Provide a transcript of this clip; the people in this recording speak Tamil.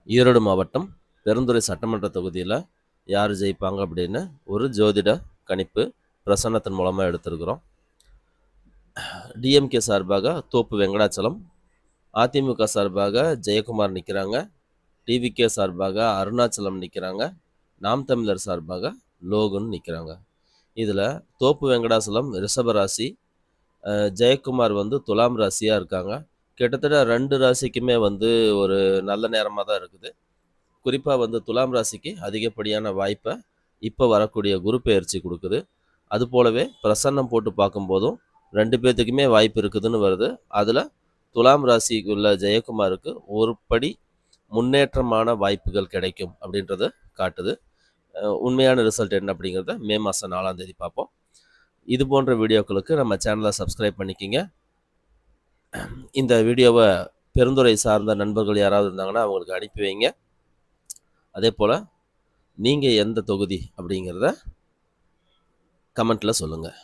ஈரோடு மாவட்டம் பெருந்துறை சட்டமன்ற தொகுதியில் யார் ஜெயிப்பாங்க அப்படின்னு ஒரு ஜோதிட கணிப்பு பிரசன்னத்தின் மூலமாக எடுத்திருக்கிறோம். டிஎம்கே சார்பாக தோப்பு வெங்கடாச்சலம், அதிமுக சார்பாக ஜெயக்குமார் நிற்கிறாங்க, டிவிகே சார்பாக அருணாச்சலம் நிற்கிறாங்க, நாம் தமிழர் சார்பாக லோகன் நிற்கிறாங்க. இதில் தோப்பு வெங்கடாச்சலம் ரிஷபராசி, ஜெயக்குமார் துலாம் ராசியாக இருக்காங்க. கிட்டத்தட்ட 2 ராசிக்குமே ஒரு நல்ல நேரமாக தான் இருக்குது. குறிப்பாக துலாம் ராசிக்கு அதிகப்படியான வாய்ப்பை இப்போ வரக்கூடிய குரு பெயர்ச்சி கொடுக்குது. அது போலவே பிரசன்னம் போட்டு பார்க்கும்போதும் 2 பேர்த்துக்குமே வாய்ப்பு இருக்குதுன்னு வருது. அதில் துலாம் ராசிக்குள்ள ஜெயக்குமாருக்கு ஒரு படி முன்னேற்றமான வாய்ப்புகள் கிடைக்கும் அப்படின்றத காட்டுது. உண்மையான ரிசல்ட் என்ன அப்படிங்கிறத மே மாதம் 4ஆம் தேதி பார்ப்போம். இது போன்ற வீடியோக்களுக்கு நம்ம சேனலை சப்ஸ்கிரைப் பண்ணிக்கிங்க. இந்த வீடியோவை பெருந்துறை சார்ந்த நண்பர்கள் யாராவது இருந்தாங்கன்னா அவங்களுக்கு அனுப்பி வைங்க. அதே போல் நீங்கள் எந்த தொகுதி அப்படிங்கிறத கமெண்ட்டில் சொல்லுங்கள்.